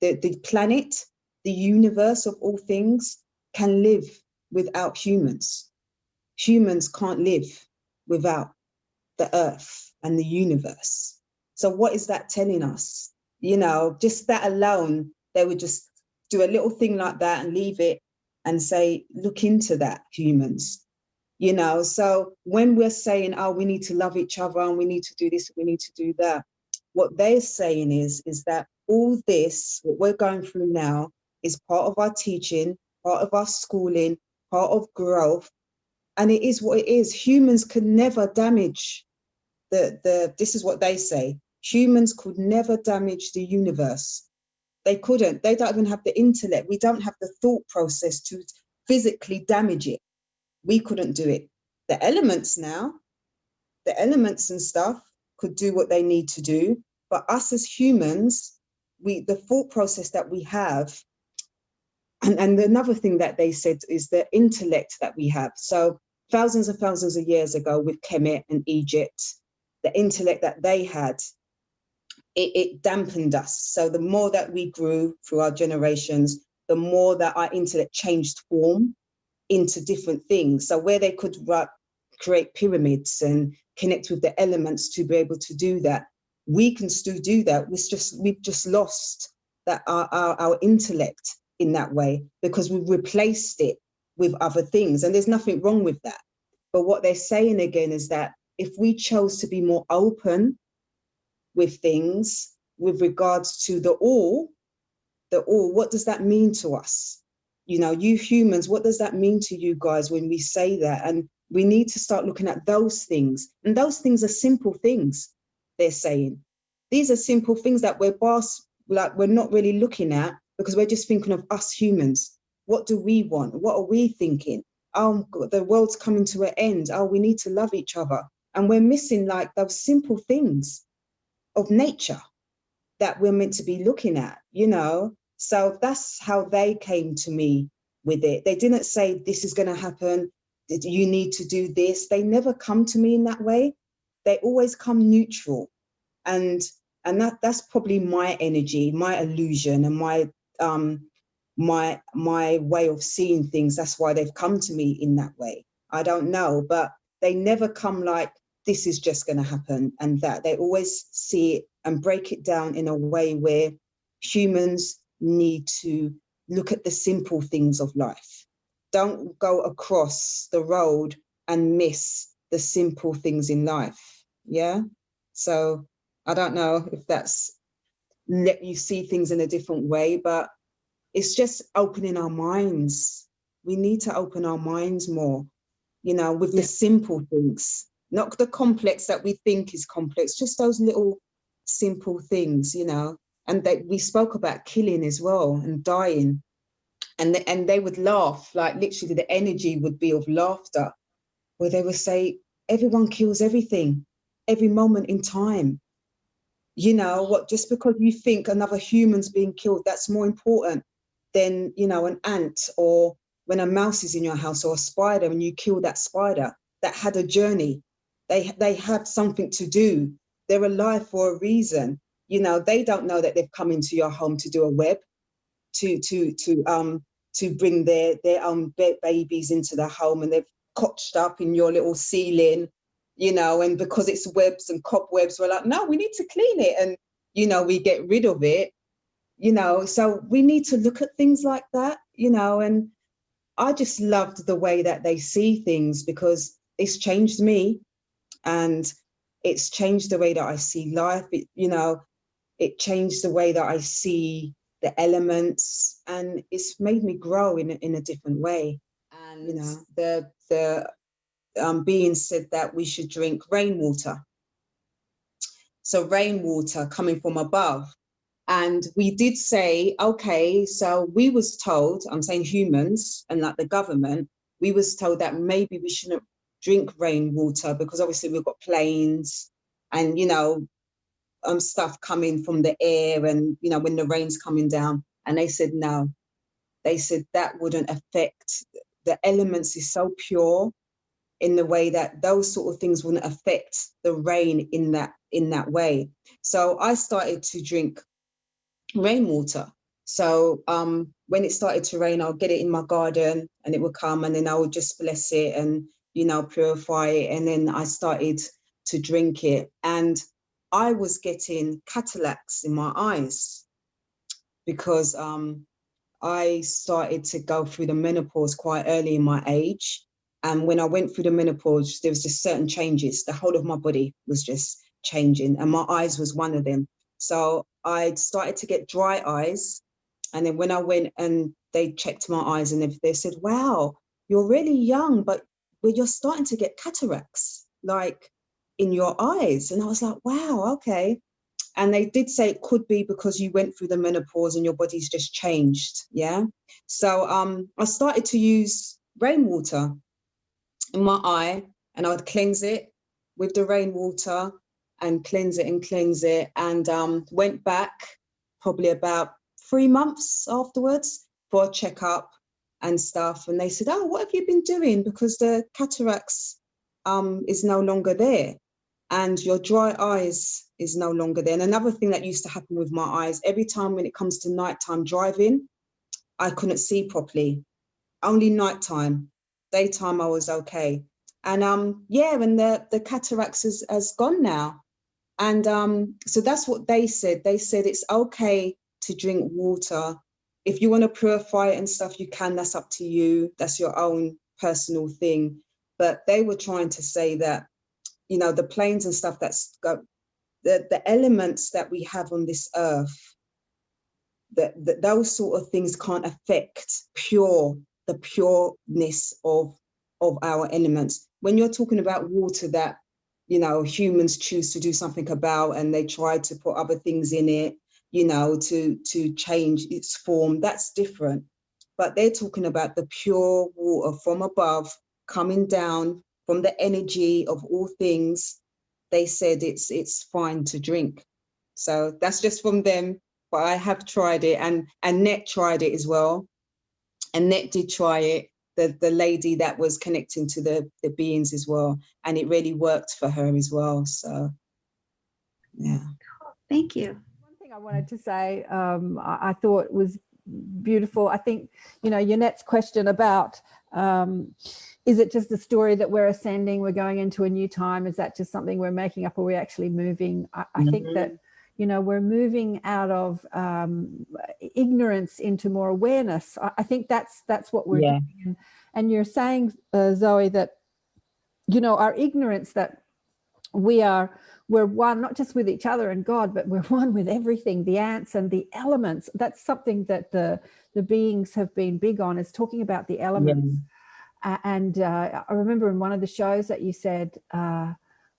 the planet, the universe of all things, can live without humans. Humans can't live without the Earth and the universe. So what is that telling us? You know, just that alone, they would just do a little thing like that and leave it and say, look into that, humans. You know, so when we're saying, oh, we need to love each other and we need to do this, we need to do that, what they're saying is that all this, what we're going through now, is part of our teaching, part of our schooling, part of growth. And it is what it is. Humans can never damage this is what they say. Humans could never damage the universe. They couldn't. They don't even have the intellect. We don't have the thought process to physically damage it. We couldn't do it. The elements now, the elements and stuff could do what they need to do. But us as humans, the thought process that we have, and another thing that they said is the intellect that we have. So thousands and thousands of years ago with Kemet and Egypt, the intellect that they had, it dampened us. So the more that we grew through our generations, the more that our intellect changed form into different things. So where they could create pyramids and connect with the elements to be able to do that, we can still do that. We've just lost that our intellect in that way because we've replaced it with other things. And there's nothing wrong with that. But what they're saying again is that if we chose to be more open with things with regards to the all, what does that mean to us? You know, you humans, what does that mean to you guys when we say that? And we need to start looking at those things. And those things are simple things, they're saying. These are simple things that we're not really looking at because we're just thinking of us humans. What do we want? What are we thinking? Oh, the world's coming to an end. Oh, we need to love each other. And we're missing like those simple things of nature that we're meant to be looking at, you know? So that's how they came to me with it. They didn't say, this is going to happen. You need to do this. They never come to me in that way. They always come neutral. And that's probably my energy, my illusion, and my way of seeing things. That's why they've come to me in that way. I don't know, but they never come like, this is just going to happen and that. They always see it and break it down in a way where humans need to look at the simple things of life. Don't go across the road and miss the simple things in life. Yeah. So I don't know if that's let you see things in a different way, but it's just opening our minds. We need to open our minds more, you know, with the simple things, not the complex that we think is complex, just those little simple things, you know. And we spoke about killing as well and dying. And they would laugh, like literally the energy would be of laughter, where they would say, everyone kills everything, every moment in time. You know what, just because you think another human's being killed, that's more important than, you know, an ant, or when a mouse is in your house, or a spider, and you kill that spider that had a journey. They had something to do. They're alive for a reason. You know, they don't know that they've come into your home to do a web, to bring their babies into the home, and they've cotched up in your little ceiling, you know, and because it's webs and cobwebs, we're like, no, we need to clean it, and, you know, we get rid of it, you know. So we need to look at things like that, you know. And I just loved the way that they see things, because it's changed me, and it's changed the way that I see life. It, you know, it changed the way that I see the elements, and it's made me grow in a different way. And, you know, the beings said that we should drink rainwater. So rainwater coming from above. And we did say, okay, so we was told, I'm saying humans and like the government, we was told that maybe we shouldn't drink rainwater because obviously we've got planes and, you know, stuff coming from the air, and you know, when the rain's coming down. And they said no. They said that wouldn't affect the elements. Is so pure in the way that those sort of things wouldn't affect the rain in that way. So I started to drink rainwater. So when it started to rain, I'll get it in my garden and it would come, and then I would just bless it and, you know, purify it. And then I started to drink it, and I was getting cataracts in my eyes because I started to go through the menopause quite early in my age. And when I went through the menopause, there was just certain changes. The whole of my body was just changing, and my eyes was one of them. So I started to get dry eyes. And then when I went and they checked my eyes, and they said, wow, you're really young, but you're starting to get cataracts, like in your eyes. And I was like, wow, okay. And they did say it could be because you went through the menopause and your body's just changed. Yeah. So I started to use rainwater in my eye, and I would cleanse it with the rainwater and cleanse it, and went back probably about 3 months afterwards for a checkup and stuff. And they said, oh, what have you been doing? Because the cataracts is no longer there, and your dry eyes is no longer there. And another thing that used to happen with my eyes, every time when it comes to nighttime driving, I couldn't see properly. Only nighttime. Daytime I was okay. And yeah, and the cataracts has gone now. And so that's what they said. They said it's okay to drink water. If you want to purify it and stuff, you can. That's up to you. That's your own personal thing. But they were trying to say that, you know, the planes and stuff that's got the elements that we have on this earth, that those sort of things can't affect the pureness of our elements. When you're talking about water that, you know, humans choose to do something about, and they try to put other things in it, you know, to change its form, that's different. But they're talking about the pure water from above coming down from the energy of all things. They said it's fine to drink. So that's just from them. But I have tried it, and Annette tried it as well. Annette did try it, the lady that was connecting to the beings as well, and it really worked for her as well. So yeah. Thank you. One thing I wanted to say, I thought was beautiful. I think, you know, Yannette's question about is it just a story that we're ascending, we're going into a new time? Is that just something we're making up, or are we actually moving? I think that, you know, we're moving out of ignorance into more awareness. I think that's what we're doing. And you're saying, Zoe, that, you know, our ignorance, that we're one, not just with each other and God, but we're one with everything, the ants and the elements. That's something that the beings have been big on, is talking about the elements. And I remember in one of the shows that you said,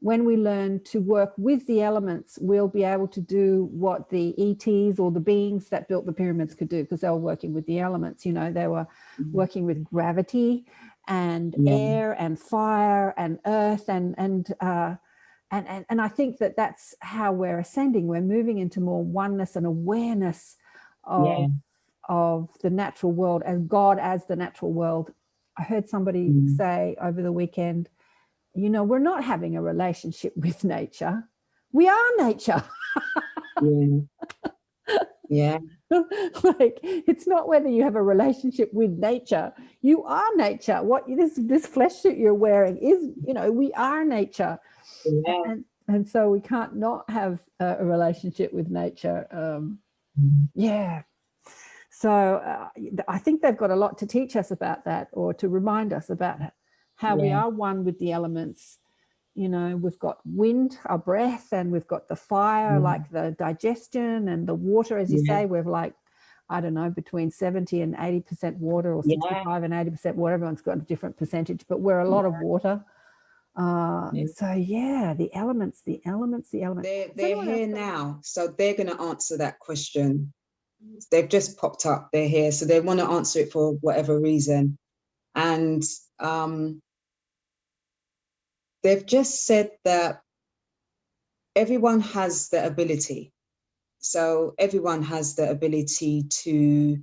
when we learn to work with the elements, we'll be able to do what the ETs or the beings that built the pyramids could do, because they were working with the elements. You know, they were working with gravity and air and fire and earth, and I think that that's how we're ascending. We're moving into more oneness and awareness of the natural world, and God as the natural world. I heard somebody say over the weekend, you know, we're not having a relationship with nature. We are nature. Like, it's not whether you have a relationship with nature. You are nature. What this flesh suit you're wearing is, you know, we are nature. And so we can't not have a relationship with nature. So I think they've got a lot to teach us about that, or to remind us about how we are one with the elements. You know, we've got wind, our breath, and we've got the fire, like the digestion, and the water, as you say, we're like, I don't know, between 70 and 80% water, or 65 and 80% water. Everyone's got a different percentage, but we're a lot of water. So yeah, the elements. They're here now, so they're going to answer that question. They've just popped up, they're here, so they want to answer it for whatever reason. And they've just said that everyone has the ability. So everyone has the ability to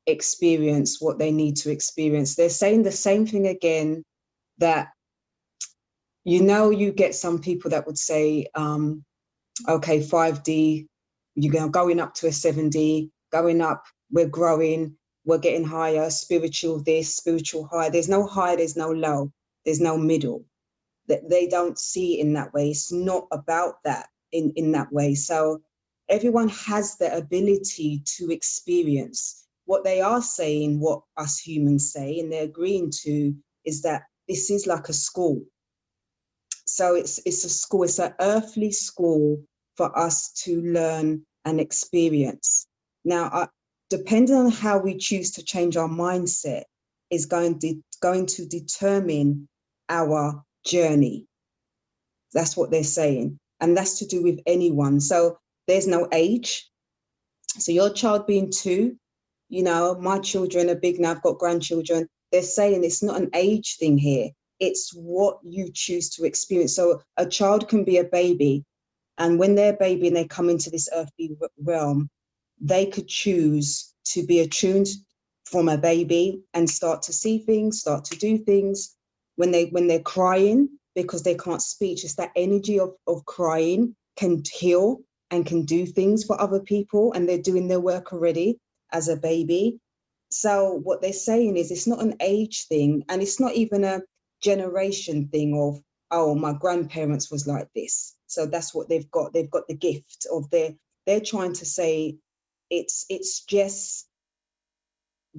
experience what they need to experience. They're saying the same thing again, that, you get some people that would say, okay, 5D, you're going up to a 7D, going up, we're growing, we're getting higher, spiritual this, spiritual high. There's no high, there's no low, there's no middle. They don't see it in that way. It's not about that in that way. So everyone has the ability to experience. What they are saying, what us humans say, and they're agreeing to, is that this is like a school. So it's a school, it's an earthly school for us to learn and experience. Now, depending on how we choose to change our mindset is going to determine our journey. That's what they're saying. And that's to do with anyone. So there's no age. So your child being 2, my children are big now, I've got grandchildren. They're saying it's not an age thing here. It's what you choose to experience. So a child can be a baby, and when they're a baby and they come into this earthly realm, they could choose to be attuned from a baby and start to see things, start to do things. When they're crying because they can't speak, it's that energy of crying can heal and can do things for other people, and they're doing their work already as a baby. So what they're saying is it's not an age thing, and it's not even a generation thing of, oh, my grandparents was like this, so that's what they've got the gift of. They're trying to say it's just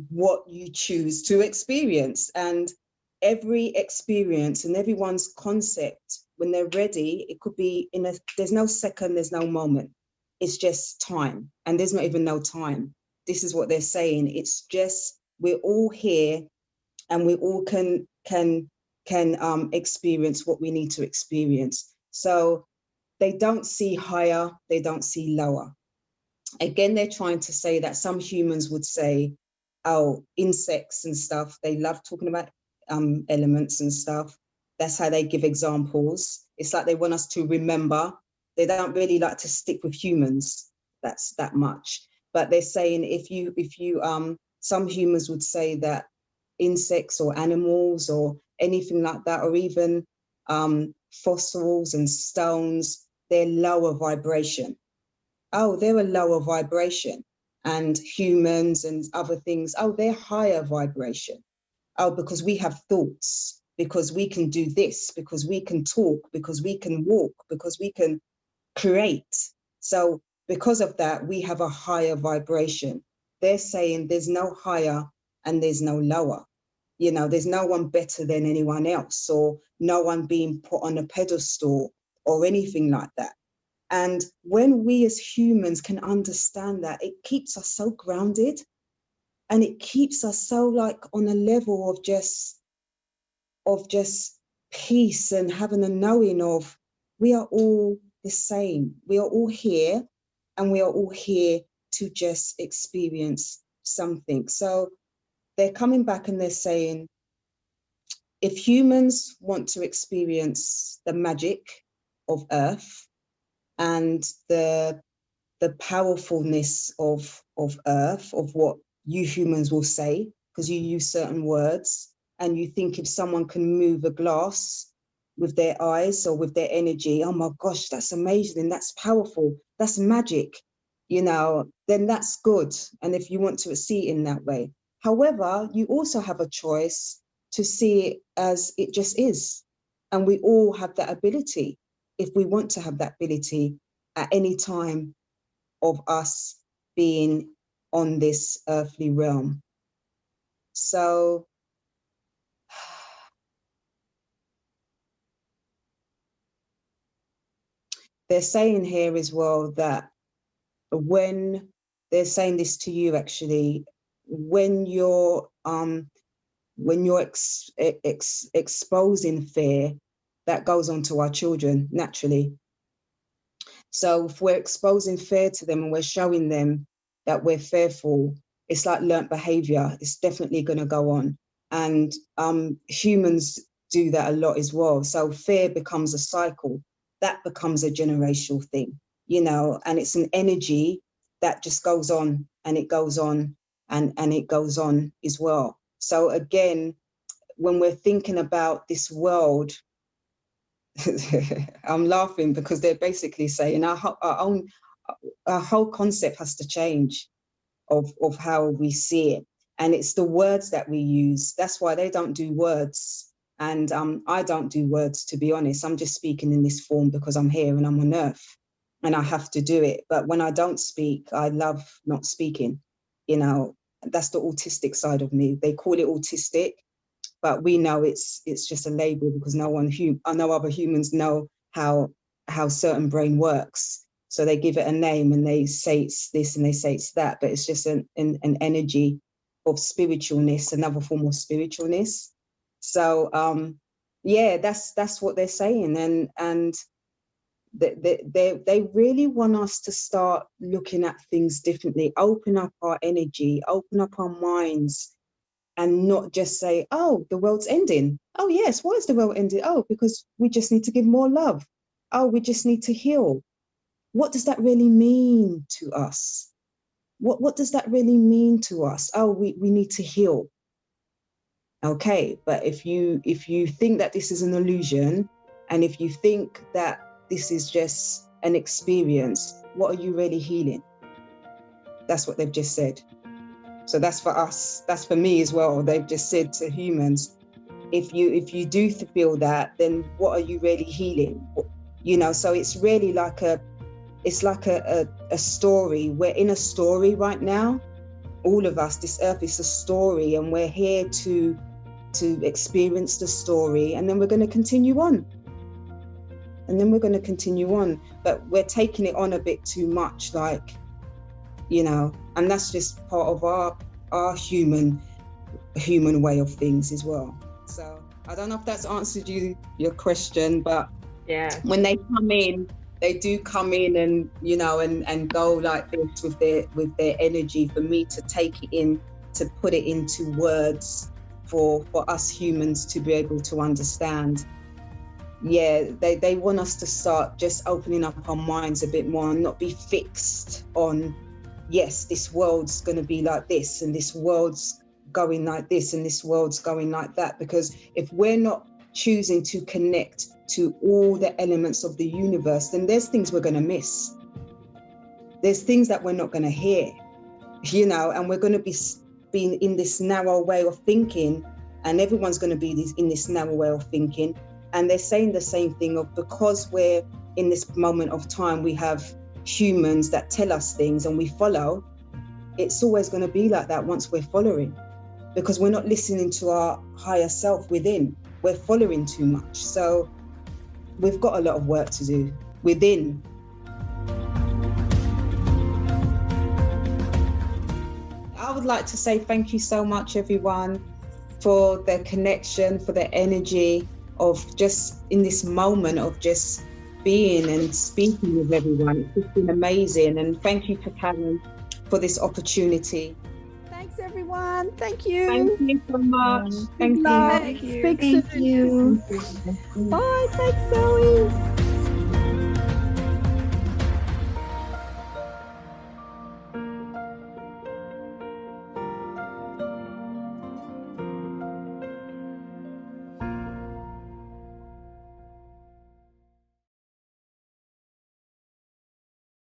what you choose to experience, and every experience and everyone's concept, when they're ready, it could be there's no second, there's no moment, it's just time, and there's not even no time. This is what they're saying. It's just, we're all here, and we all can experience what we need to experience. So they don't see higher, they don't see lower. Again, they're trying to say that some humans would say, oh, insects and stuff, they love talking about elements and stuff. That's how they give examples. It's like they want us to remember. They don't really like to stick with humans that's that much. But they're saying if you some humans would say that insects or animals or anything like that, or even fossils and stones, they're lower vibration. Oh, they're a lower vibration. And humans and other things, oh, they're higher vibration. Oh, because we have thoughts, because we can do this, because we can talk, because we can walk, because we can create. So because of that, we have a higher vibration. They're saying there's no higher and there's no lower. There's no one better than anyone else, or no one being put on a pedestal or anything like that. And when we as humans can understand that, it keeps us so grounded, and it keeps us so like on a level of just peace, and having a knowing of we are all the same. We are all here, and we are all here to just experience something. So they're coming back and they're saying, if humans want to experience the magic of Earth and the powerfulness of Earth, of what you humans will say, because you use certain words, and you think if someone can move a glass with their eyes or with their energy, oh my gosh, that's amazing, that's powerful, that's magic, then that's good. And if you want to see it in that way. However, you also have a choice to see it as it just is. And we all have that ability, if we want to have that ability at any time of us being on this earthly realm. So they're saying here as well that when they're saying this to you, actually, when you're exposing fear, that goes on to our children naturally. So if we're exposing fear to them and we're showing them that we're fearful, it's like learnt behavior. It's definitely going to go on. And humans do that a lot as well. So fear becomes a cycle. that becomes a generational thing, you know, and it's an energy that just goes on and it goes on and it goes on as well. So again, when we're thinking about this world, I'm laughing because they're basically saying our whole concept has to change of how we see it. And it's the words that we use. That's why they don't do words. And I don't do words, to be honest. I'm just speaking in this form because I'm here and I'm on earth and I have to do it. But when I don't speak, I love not speaking. You know, that's the autistic side of me. They call it autistic, but we know it's just a label because no other humans know how certain brain works. So they give it a name and they say it's this and they say it's that, but it's just an energy of spiritualness, another form of spiritualness. So yeah, that's what they're saying, and they really want us to start looking at things differently, open up our energy, open up our minds, and not just say, oh, the world's ending. Oh yes, why is the world ending? Oh, because we just need to give more love. Oh, we just need to heal. What does that really mean to us? What does that really mean to us? Oh, we need to heal. Okay, but if you think that this is an illusion, and if you think that this is just an experience, what are you really healing? That's what they've just said. So that's for us. That's for me as well. They've just said to humans, if you do feel that, then what are you really healing? You know, so it's really like a story. We're in a story right now. All of us, this earth is a story, and we're here to experience the story, and then we're going to continue on. But we're taking it on a bit too much, like, you know, and that's just part of our human way of things as well. So I don't know if that's answered your question, but yeah, when they come in, they do come in and, you know, and go like this with their energy for me to take it in, to put it into words for us humans to be able to understand. Yeah, they want us to start just opening up our minds a bit more and not be fixed on, yes, this world's going to be like this, and this world's going like this, and this world's going like that. Because if we're not choosing to connect to all the elements of the universe, then there's things we're going to miss. There's things that we're not going to hear, you know, and we're going to be being in this narrow way of thinking, and everyone's going to be in this narrow way of thinking. And they're saying the same thing of, because we're in this moment of time, we have humans that tell us things and we follow. It's always going to be like that once we're following, because we're not listening to our higher self within. We're following too much. So we've got a lot of work to do within. I would like to say thank you so much, everyone, for their connection, for their energy of just in this moment of just being and speaking with everyone. It's just been amazing. And thank you to Karen for this opportunity. Thanks, everyone. Thank you. Thank you so much. Thank you. Thank you. Speak soon. You. Bye. Thanks, Zoe.